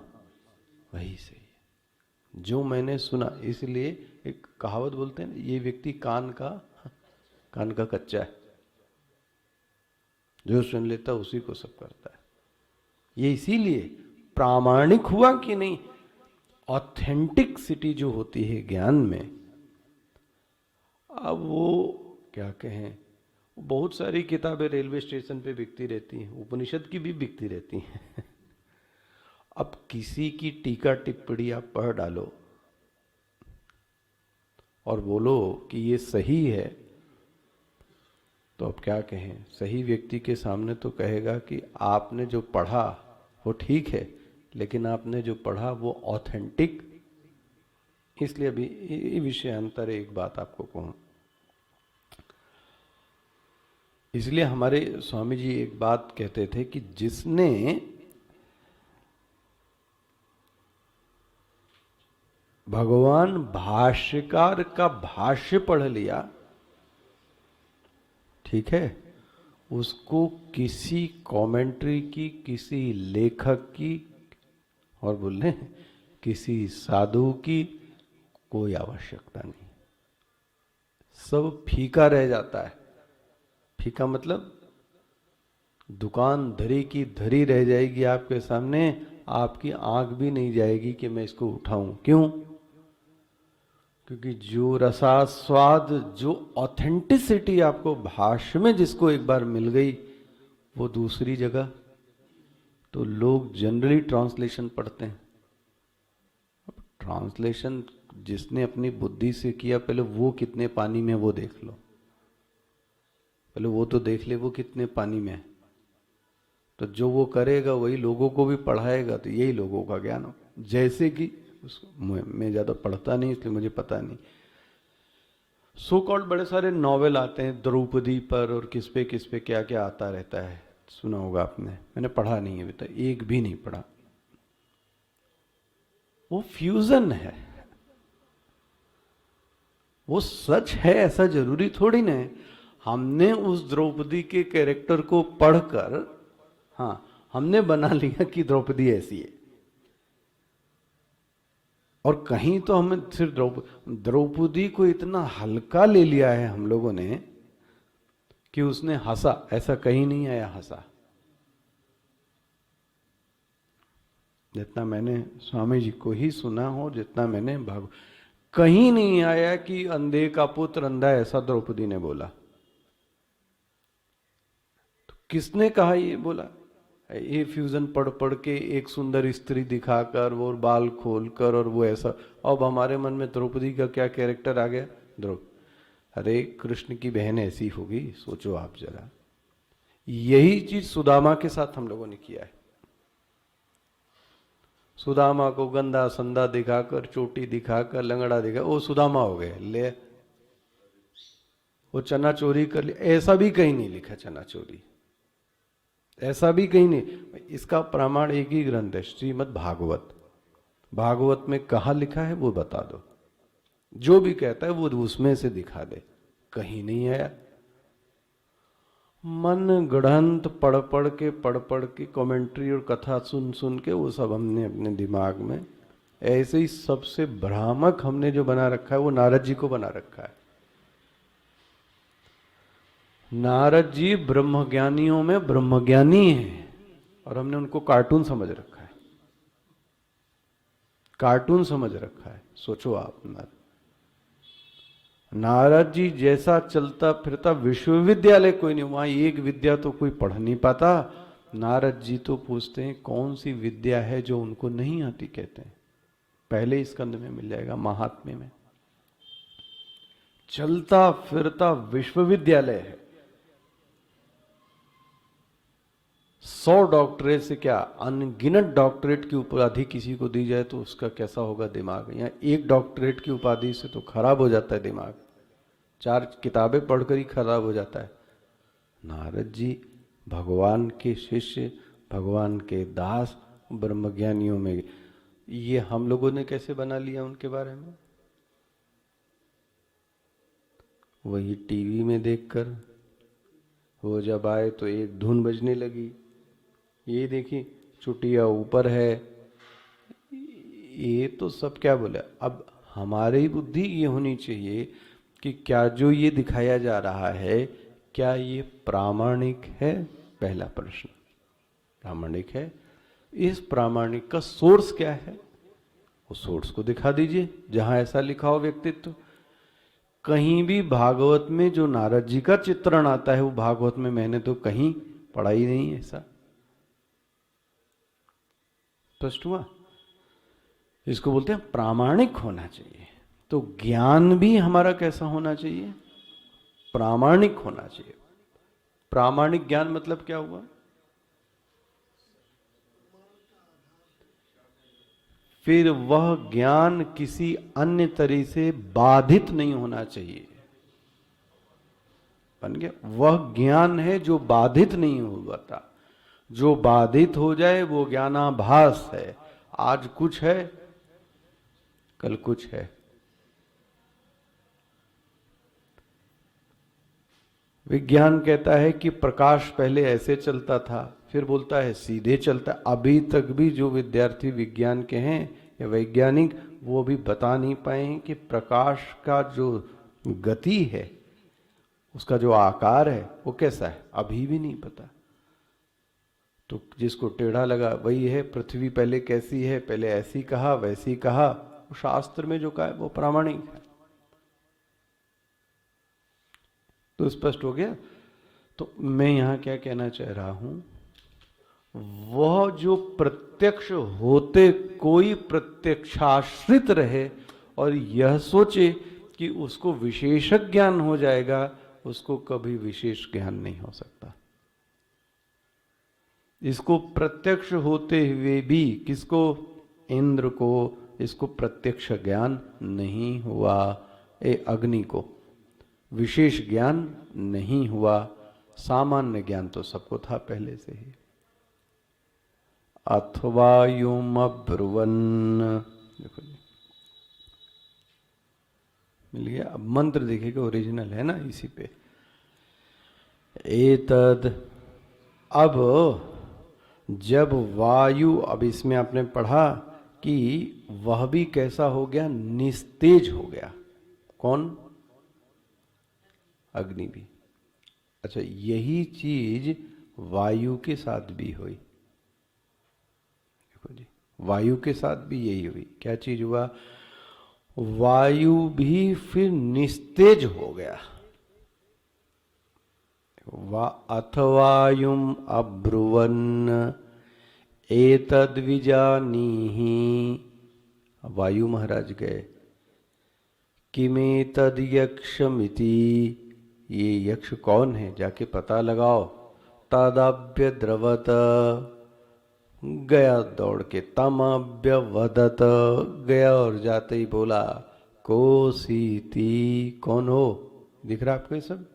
वही सही है, जो मैंने सुना। इसलिए एक कहावत बोलते हैं, ये व्यक्ति कान का कच्चा है, जो सुन लेता उसी को सब करता है। ये इसीलिए प्रामाणिक हुआ कि नहीं। ऑथेंटिसिटी जो होती है ज्ञान में, अब वो क्या कहें, बहुत सारी किताबें रेलवे स्टेशन पे बिकती रहती हैं, उपनिषद की भी बिकती रहती हैं। अब किसी की टीका टिप्पणी आप पढ़ डालो और बोलो कि ये सही है, तो अब क्या कहें। सही व्यक्ति के सामने तो कहेगा कि आपने जो पढ़ा वो ठीक है, लेकिन आपने जो पढ़ा वो ऑथेंटिक। इसलिए अभी ये विषयांतर एक बात आपको कहूं, इसलिए हमारे स्वामी जी एक बात कहते थे कि जिसने भगवान भाष्यकार का भाष्य पढ़ लिया, ठीक है, उसको किसी कमेंट्री की, किसी लेखक की, और बोले किसी साधु की कोई आवश्यकता नहीं, सब फीका रह जाता है। फीका मतलब दुकान धरी की धरी रह जाएगी आपके सामने, आपकी आंख भी नहीं जाएगी कि मैं इसको उठाऊं। क्यों? क्योंकि जो रसास्वाद, जो ऑथेंटिसिटी आपको भाष्य में जिसको एक बार मिल गई, वो दूसरी जगह। तो लोग जनरली ट्रांसलेशन पढ़ते हैं। ट्रांसलेशन जिसने अपनी बुद्धि से किया, पहले वो कितने पानी में, वो देख लो। पहले वो तो देख ले वो कितने पानी में है। तो जो वो करेगा वही लोगों को भी पढ़ाएगा, तो यही लोगों का ज्ञान हो। जैसे कि मैं ज्यादा पढ़ता नहीं इसलिए मुझे पता नहीं, सो कॉल्ड बड़े सारे नॉवेल आते हैं द्रौपदी पर और किस पे क्या क्या आता रहता है, सुना होगा आपने। मैंने पढ़ा नहीं है अभी तक, एक भी नहीं पढ़ा। वो फ्यूजन है, वो सच है ऐसा जरूरी थोड़ी ना है। हमने उस द्रौपदी के कैरेक्टर को पढ़कर, हाँ, हमने बना लिया कि द्रौपदी ऐसी है। और कहीं तो हमें सिर्फ द्रौपदी को इतना हल्का ले लिया है हम लोगों ने कि उसने हंसा, ऐसा कहीं नहीं आया हंसा। जितना मैंने स्वामी जी को ही सुना हो, जितना मैंने कहीं नहीं आया कि अंधे का पुत्र अंधा, ऐसा द्रौपदी ने बोला। तो किसने कहा ये बोला? ये फ्यूजन पढ़ पढ़ के एक सुंदर स्त्री दिखाकर, वो बाल खोलकर, और वो ऐसा। अब हमारे मन में द्रौपदी का क्या कैरेक्टर आ गया? अरे कृष्ण की बहन ऐसी होगी, सोचो आप जरा। यही चीज सुदामा के साथ हम लोगों ने किया है। सुदामा को गंदा संदा दिखाकर, चोटी दिखाकर, लंगड़ा दिखा, वो सुदामा हो गए। ले वो चना चोरी कर लिया, ऐसा भी कहीं नहीं लिखा चना चोरी, ऐसा भी कहीं नहीं। इसका प्रमाण एक ही ग्रंथ है, श्रीमद् भागवत। भागवत में कहाँ लिखा है वो बता दो। जो भी कहता है वो उसमें से दिखा दे, कहीं नहीं आया। मन गढ़ंत पढ़ पढ़ के कमेंट्री और कथा सुन सुन के वो सब हमने अपने दिमाग में, ऐसे ही सबसे भ्रामक हमने जो बना रखा है वो नारद जी को बना रखा है। नारद जी ब्रह्मज्ञानियों में ब्रह्मज्ञानी हैं और हमने उनको कार्टून समझ रखा है, कार्टून समझ रखा है। सोचो आप, नारद जी जैसा चलता फिरता विश्वविद्यालय कोई नहीं, वहां एक विद्या तो कोई पढ़ नहीं पाता। नारद जी तो पूछते हैं कौन सी विद्या है जो उनको नहीं आती, कहते हैं पहले स्कंद में मिल जाएगा, महात्म्य में। चलता फिरता विश्वविद्यालय है। 100 डॉक्टरेट से क्या, अनगिनत डॉक्टरेट की उपाधि किसी को दी जाए तो उसका कैसा होगा दिमाग। यहाँ एक डॉक्टरेट की उपाधि से तो खराब हो जाता है दिमाग, 4 किताबें पढ़कर ही खराब हो जाता है। नारद जी भगवान के शिष्य, भगवान के दास, ब्रह्मज्ञानियों में। ये हम लोगों ने कैसे बना लिया उनके बारे में? वही टीवी में देखकर, वो जब आए तो एक धुन बजने लगी, ये देखिए चुटिया ऊपर है, ये तो सब क्या बोला। अब हमारी बुद्धि ये होनी चाहिए कि क्या जो ये दिखाया जा रहा है क्या ये प्रामाणिक है? पहला प्रश्न, प्रामाणिक है? इस प्रामाणिक का सोर्स क्या है? वो सोर्स को दिखा दीजिए जहां ऐसा लिखा हो व्यक्तित्व। कहीं भी भागवत में जो नारद जी का चित्रण आता है वो भागवत में मैंने तो कहीं पढ़ा ही नहीं ऐसा। स्पष्ट हुआ? इसको बोलते हैं प्रामाणिक होना चाहिए। तो ज्ञान भी हमारा कैसा होना चाहिए? प्रामाणिक होना चाहिए। प्रामाणिक ज्ञान मतलब क्या हुआ? फिर वह ज्ञान किसी अन्य तरह से बाधित नहीं होना चाहिए। बन गया? वह ज्ञान है जो बाधित नहीं हुआ था। जो बाधित हो जाए वो ज्ञानाभास है। आज कुछ है, कल कुछ है। विज्ञान कहता है कि प्रकाश पहले ऐसे चलता था, फिर बोलता है सीधे चलता है। अभी तक भी जो विद्यार्थी विज्ञान के हैं या वैज्ञानिक, वो अभी बता नहीं पाए कि प्रकाश का जो गति है, उसका जो आकार है वो कैसा है, अभी भी नहीं पता। तो जिसको टेढ़ा लगा वही है, पृथ्वी पहले कैसी है, पहले ऐसी कहा वैसी कहा, शास्त्र में जो कहा है वो प्रामाणिक है। तो स्पष्ट हो गया। तो मैं यहां क्या कहना चाह रहा हूं, वह जो प्रत्यक्ष होते कोई प्रत्यक्षाश्रित रहे और यह सोचे कि उसको विशेष ज्ञान हो जाएगा, उसको कभी विशेष ज्ञान नहीं हो सकता। इसको प्रत्यक्ष होते हुए भी, किसको, इंद्र को, इसको प्रत्यक्ष ज्ञान नहीं हुआ। अग्नि को विशेष ज्ञान नहीं हुआ। सामान्य ज्ञान तो सबको था पहले से ही। अथवा युम ब्रुवन, देखो जी मिल गया। अब मंत्र देखिएगा, ओरिजिनल है ना इसी पे। एतद, अब जब वायु, अब इसमें आपने पढ़ा कि वह भी कैसा हो गया, निस्तेज हो गया। कौन, अग्नि भी। अच्छा, यही चीज वायु के साथ भी हुई। देखो जी, वायु के साथ भी यही हुई। क्या चीज हुआ, वायु भी फिर निस्तेज हो गया। अथवायुम अब्रुवन एतद विजानीहि, वायु महाराज गए, किमेतद यक्षमिति, ये यक्ष कौन है जाके पता लगाओ। तदभ्य द्रवत, गया दौड़ के, तमभ्य वदत, गया और जाते ही बोला, कोसीति, कौन हो, दिख रहा आपको ये सब,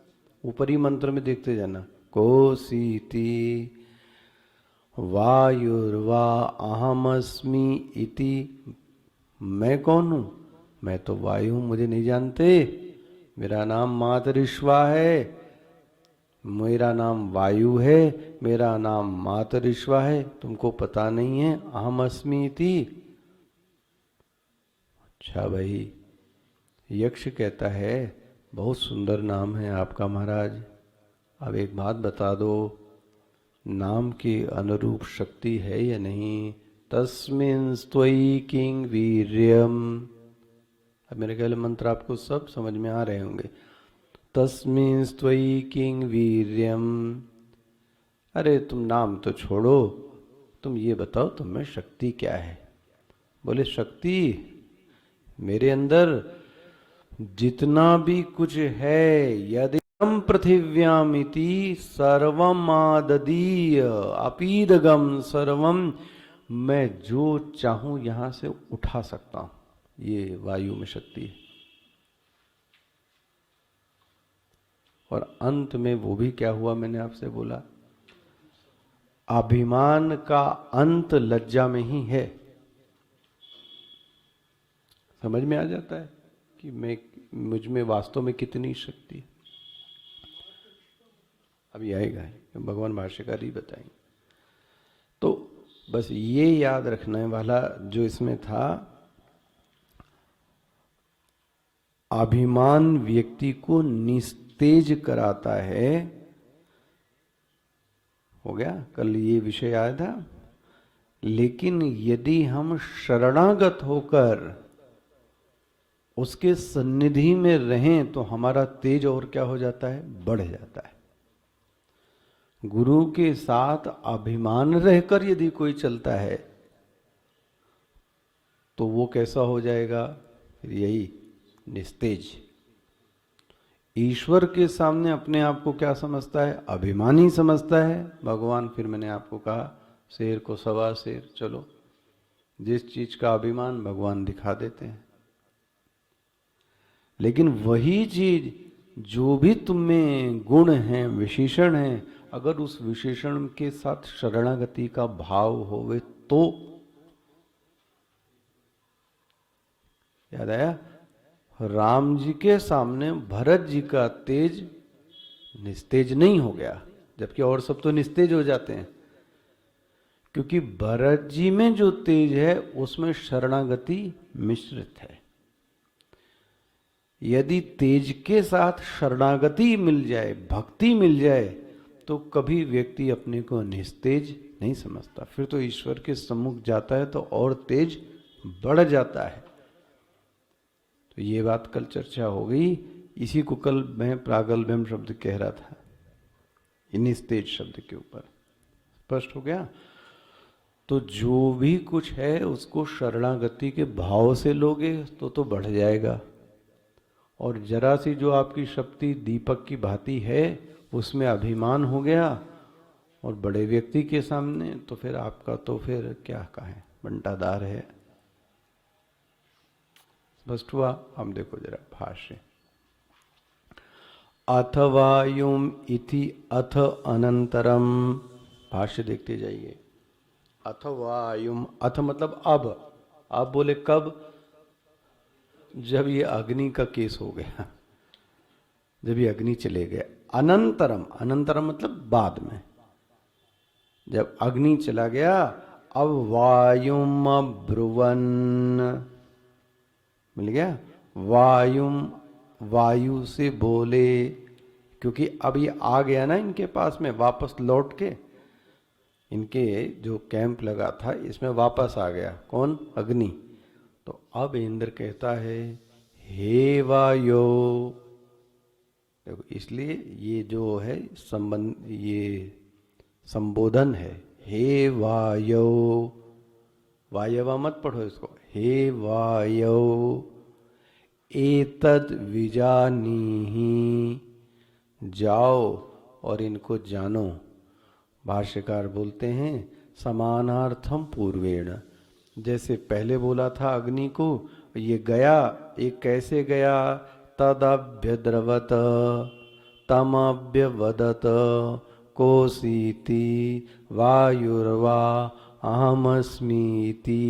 ऊपरी मंत्र में देखते जाना। कोसीति वायुर्वा अहमस्मि इति, मैं कौन हूं, मैं तो वायु हूं, मुझे नहीं जानते। मेरा नाम मातरिश्वा है, मेरा नाम वायु है, मेरा नाम मातरिश्वा है, तुमको पता नहीं है। अहम अस्मि इति। अच्छा भाई, यक्ष कहता है बहुत सुंदर नाम है आपका महाराज, अब एक बात बता दो, नाम के अनुरूप शक्ति है या नहीं। तस्मिन् त्वयि किंग वीर्यम, अब मेरे ख्याल मंत्र आपको सब समझ में आ रहे होंगे। तस्मिन् त्वयि किंग वीर्यम, अरे तुम नाम तो छोड़ो, तुम ये बताओ तुम में शक्ति क्या है। बोले शक्ति, मेरे अंदर जितना भी कुछ है, यदि पृथिव्यामिति सर्वम आददीय अपीदगम सर्वम, मैं जो चाहूं यहां से उठा सकता हूं, ये वायु में शक्ति है। और अंत में वो भी क्या हुआ, मैंने आपसे बोला, अभिमान का अंत लज्जा में ही है। समझ में आ जाता है कि मुझ में वास्तव में कितनी शक्ति है। अभी आएगा, भगवान भाष्यकार ही बताएंगे। तो बस ये याद रखने वाला जो इसमें था, अभिमान व्यक्ति को निस्तेज कराता है। हो गया, कल ये विषय आया था। लेकिन यदि हम शरणागत होकर उसके सन्निधि में रहें तो हमारा तेज और क्या हो जाता है, बढ़ जाता है। गुरु के साथ अभिमान रहकर यदि कोई चलता है तो वो कैसा हो जाएगा, फिर यही निस्तेज। ईश्वर के सामने अपने आप को क्या समझता है, अभिमानी समझता है। भगवान, फिर मैंने आपको कहा, शेर को सवा शेर, चलो जिस चीज का अभिमान भगवान दिखा देते हैं। लेकिन वही चीज जो भी तुम में गुण हैं, विशेषण हैं, अगर उस विशेषण के साथ शरणागति का भाव होवे तो, याद आया, राम जी के सामने भरत जी का तेज निस्तेज नहीं हो गया, जबकि और सब तो निस्तेज हो जाते हैं। क्योंकि भरत जी में जो तेज है उसमें शरणागति मिश्रित है। यदि तेज के साथ शरणागति मिल जाए, भक्ति मिल जाए, तो कभी व्यक्ति अपने को निस्तेज नहीं समझता। फिर तो ईश्वर के सम्मुख जाता है तो और तेज बढ़ जाता है। तो ये बात कल चर्चा हो गई। इसी को कल मैं प्रागल्भ्यम शब्द कह रहा था, निस्तेज शब्द के ऊपर। स्पष्ट हो गया? तो जो भी कुछ है उसको शरणागति के भाव से लोगे तो बढ़ जाएगा। और जरा सी जो आपकी शक्ति दीपक की भांति है उसमें अभिमान हो गया और बड़े व्यक्ति के सामने, तो फिर आपका तो फिर क्या कहें, बंटादार है। स्पष्ट हुआ? हम देखो जरा भाष्य। अथ वायुम इति अथ अनंतरम, भाष्य देखते जाइए। अथ वायुम, अथ मतलब अब बोले कब? जब ये अग्नि का केस हो गया, जब ये अग्नि चले गए। अनंतरम, अनंतरम मतलब बाद में, जब अग्नि चला गया। अब वायुम ब्रुवन, मिल गया? वायुम, वायु से बोले, क्योंकि अब ये आ गया ना इनके पास में, वापस लौट के इनके जो कैंप लगा था इसमें वापस आ गया। कौन? अग्नि। तो अब इंद्र कहता है हे वायो। देखो, इसलिए ये जो है संबंध, ये संबोधन है, हे वायो। वायवा मत पढ़ो इसको, हे वायो एतद विजानीहि, जाओ और इनको जानो। भाष्यकार बोलते हैं समानार्थम पूर्वेण, जैसे पहले बोला था अग्नि को, ये गया, ये कैसे गया? तदभ्यद्रवत तमभ्यवदत कोसीति वायुर्वा अहमस्मीति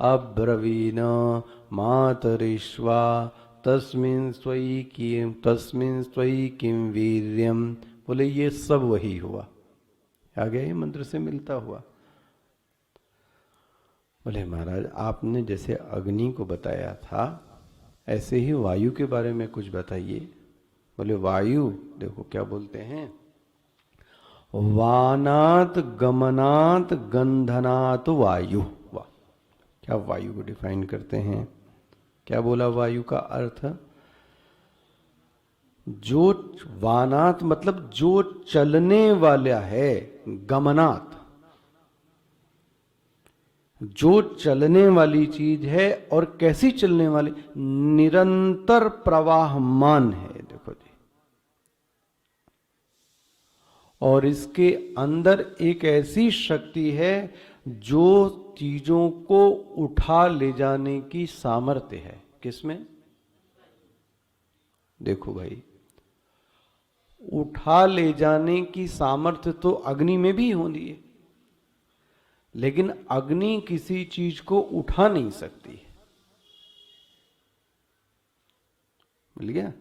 अब्रवीन मातरिश्वा तस्मिन् स्वई किम वीर्यम। बोले ये सब वही हुआ। आ गया ये मंत्र से मिलता हुआ। बोले महाराज आपने जैसे अग्नि को बताया था ऐसे ही वायु के बारे में कुछ बताइए। बोले वायु, देखो क्या बोलते हैं, वानात गमनात गंधनात वायु। वाह, क्या वायु को डिफाइन करते हैं। क्या बोला वायु का अर्थ? जो वानात मतलब जो चलने वाला है, गमनात जो चलने वाली चीज है, और कैसी चलने वाली? निरंतर प्रवाहमान है। देखो जी, और इसके अंदर एक ऐसी शक्ति है जो चीजों को उठा ले जाने की सामर्थ्य है। किसमें? देखो भाई, उठा ले जाने की सामर्थ्य तो अग्नि में भी होती है, लेकिन अग्नि किसी चीज को उठा नहीं सकती। मिल गया?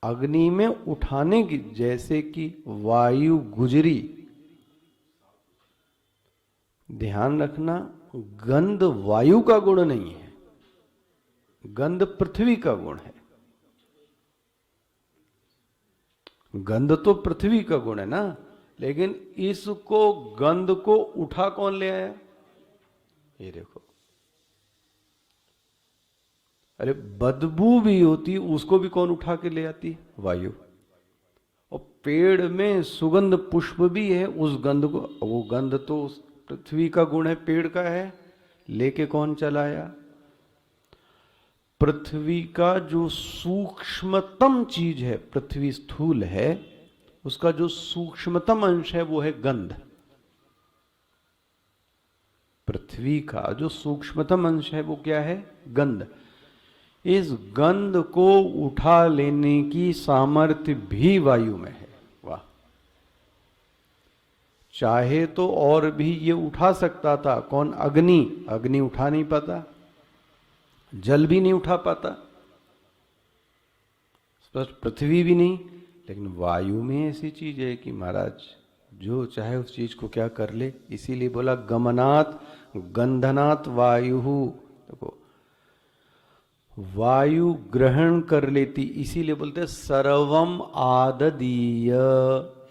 अग्नि में उठाने की, जैसे कि वायु गुजरी, ध्यान रखना, गंध वायु का गुण नहीं है, गंध पृथ्वी का गुण है। गंध तो पृथ्वी का गुण है ना, लेकिन इसको गंध को उठा कौन ले आया? ये देखो, अरे बदबू भी होती, उसको भी कौन उठा के ले आती? वायु। और पेड़ में सुगंध पुष्प भी है, उस गंध को, वो गंध तो पृथ्वी का गुण है, पेड़ का है, लेके कौन चलाया? पृथ्वी का जो सूक्ष्मतम चीज है, पृथ्वी स्थूल है, उसका जो सूक्ष्मतम अंश है वो है गंध। पृथ्वी का जो सूक्ष्मतम अंश है वो क्या है? गंध। इस गंध को उठा लेने की सामर्थ्य भी वायु में है। वाह! चाहे तो और भी ये उठा सकता था। कौन? अग्नि। अग्नि उठा नहीं पाता, जल भी नहीं उठा पाता, पृथ्वी भी नहीं, लेकिन वायु में ऐसी चीज है कि महाराज जो चाहे उस चीज को क्या कर ले। इसीलिए बोला गमनात् गंधनात् वायु। देखो वायु ग्रहण कर लेती, इसीलिए बोलते हैं सर्वम आददीय।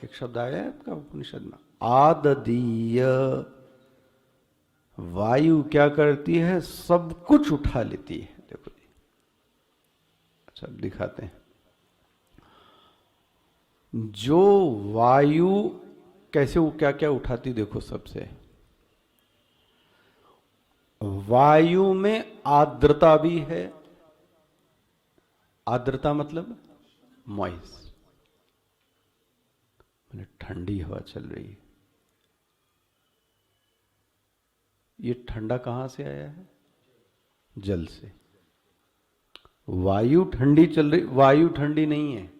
एक शब्द आया है आपका उपनिषद में, आददीय। वायु क्या करती है, सब कुछ उठा लेती है। देखो जी, अच्छा दिखाते हैं। जो वायु कैसे वो क्या क्या उठाती, देखो सबसे। वायु में आर्द्रता भी है। आर्द्रता मतलब मॉइस, मैंने ठंडी हवा चल रही है। ये ठंडा कहां से आया है, जल से। वायु ठंडी चल रही, वायु ठंडी नहीं है,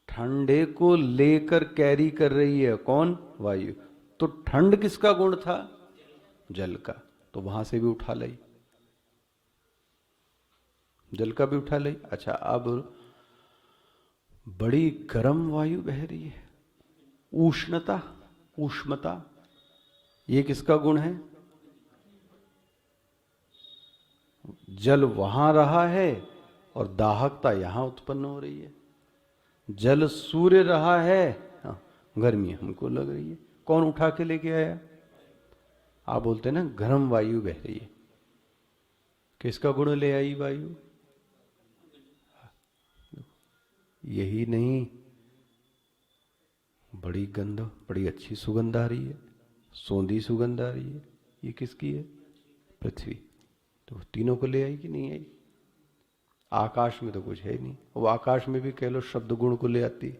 ठंडे को लेकर कैरी कर रही है कौन, वायु। तो ठंड किसका गुण था, जल का, तो वहां से भी उठा ली, जल का भी उठा ली। अच्छा अब बड़ी गर्म वायु बह रही है, उष्णता, ऊष्मता, ये किसका गुण है, जल वहां रहा है और दाहकता यहां उत्पन्न हो रही है। जल सूर्य रहा है, हाँ, गर्मी हमको लग रही है। कौन उठा के लेके आया, आप बोलते हैं ना गर्म वायु बह रही है, किसका गुण ले आई वायु, यही नहीं, बड़ी गंध, बड़ी अच्छी सुगंध आ रही है, सौंधी सुगंध आ रही है, ये किसकी है, पृथ्वी। तो तीनों को ले आई कि नहीं आई। आकाश में तो कुछ है नहीं, वो आकाश में भी कह लो शब्द गुण को ले आती।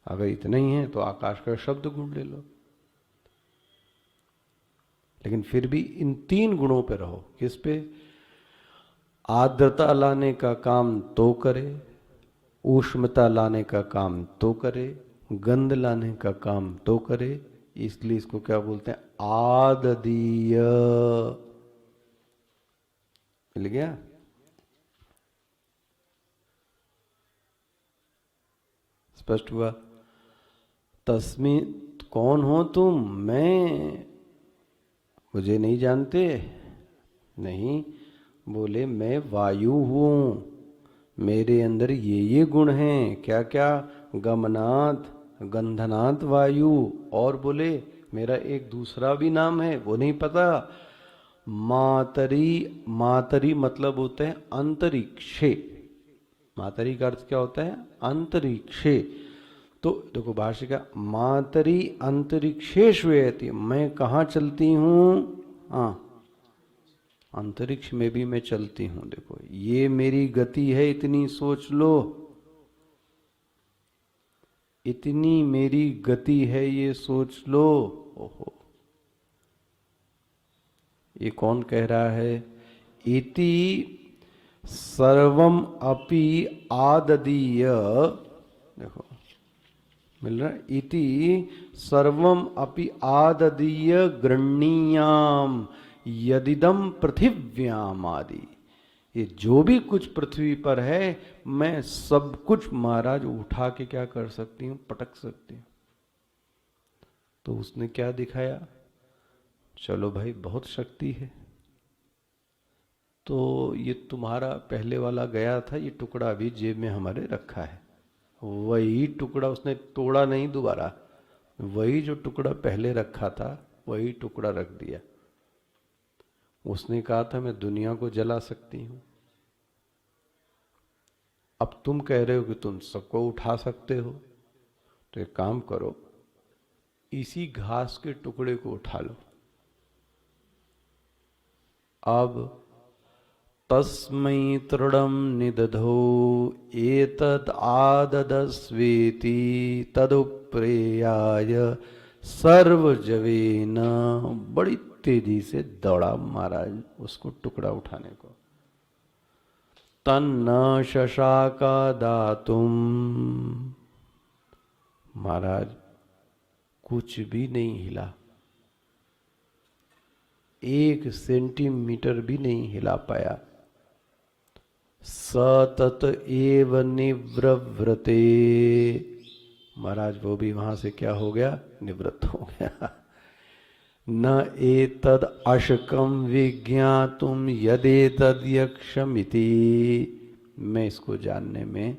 अगर इतना ही है तो आकाश का शब्द गुण ले लो। लेकिन फिर भी इन तीन गुणों पे रहो। किस पे, आर्द्रता लाने का काम तो करे, ऊष्मता लाने का काम तो करे, गंध लाने का काम तो करे। इसलिए इसको क्या बोलते हैं, आददीय। मिल गया। स्पष्ट हुआ। तस्मिन्, कौन हो तुम, मैं, मुझे नहीं जानते, नहीं, बोले मैं वायु हूं, मेरे अंदर ये गुण हैं, क्या क्या, गमनात् गंधनात् वायु, और बोले मेरा एक दूसरा भी नाम है वो नहीं पता, मातरी। मातरी मतलब होते हैं अंतरिक्षे, मातरी का अर्थ क्या होता है, अंतरिक्षे। तो देखो भाष्य का, मातरी अंतरिक्षेषु यति, मैं कहाँ चलती हूँ, हाँ अंतरिक्ष में भी मैं चलती हूँ। देखो ये मेरी गति है, इतनी सोच लो, इतनी मेरी गति है, ये सोच लो। ओहो, ये कौन कह रहा है, इति सर्वम अपि आददीय। देखो मिल रहा है, इति सर्वम अपि आददीय गृह्णीयाम यदिदम पृथिव्याम आदि। ये जो भी कुछ पृथ्वी पर है, मैं सब कुछ महाराज उठा के क्या कर सकती हूँ, पटक सकती हूँ। तो उसने क्या दिखाया, चलो भाई बहुत शक्ति है। तो ये तुम्हारा पहले वाला गया था, ये टुकड़ा भी जेब में हमारे रखा है। वही टुकड़ा उसने तोड़ा नहीं दोबारा, वही जो टुकड़ा पहले रखा था वही टुकड़ा रख दिया। उसने कहा था मैं दुनिया को जला सकती हूं, अब तुम कह रहे हो कि तुम सबको उठा सकते हो, तो एक काम करो, इसी घास के टुकड़े को उठा लो। अब तस्मै तृणम निदधो एतद आददस्वेति तदुप्रेयाय सर्वजवेन। बड़ी तेजी से दौड़ा महाराज उसको टुकड़ा उठाने को। तन्न शशाका दातुम, महाराज कुछ भी नहीं हिला, 1 सेंटीमीटर भी नहीं हिला पाया। सतत एव निवृव्रते। महाराज वो भी वहां से क्या हो गया, निवृत्त हो गया। न एतद अशकम विज्ञातुम यदेतद यक्षमिति। मैं इसको जानने में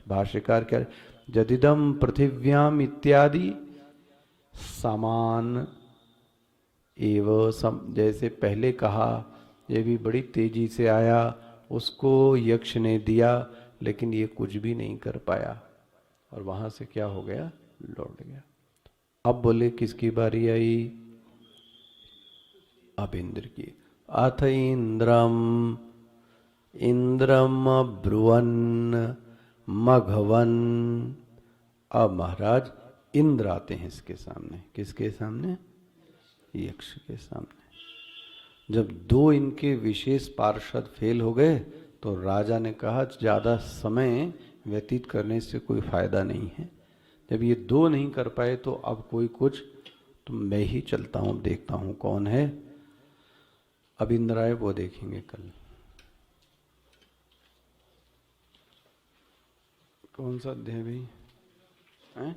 भाष्यकार क्या, जदिदम पृथिव्याम इत्यादि समान एव सम, जैसे पहले कहा ये भी बड़ी तेजी से आया, उसको यक्ष ने दिया लेकिन ये कुछ भी नहीं कर पाया और वहां से क्या हो गया, लौट गया। अब बोले किसकी बारी आई, अब इंद्र की। अथ इंद्रम इंद्रम ब्रुवन मघवन। अब महाराज इंद्र आते हैं इसके सामने, किसके सामने, यक्ष के सामने। जब दो इनके विशेष पार्षद फेल हो गए तो राजा ने कहा ज्यादा समय व्यतीत करने से कोई फायदा नहीं है। जब ये दो नहीं कर पाए तो अब कोई कुछ, तो मैं ही चलता हूं, देखता हूं कौन है। अब इंद्र आए, वो देखेंगे कल। कौन सा अध्याय भाई है?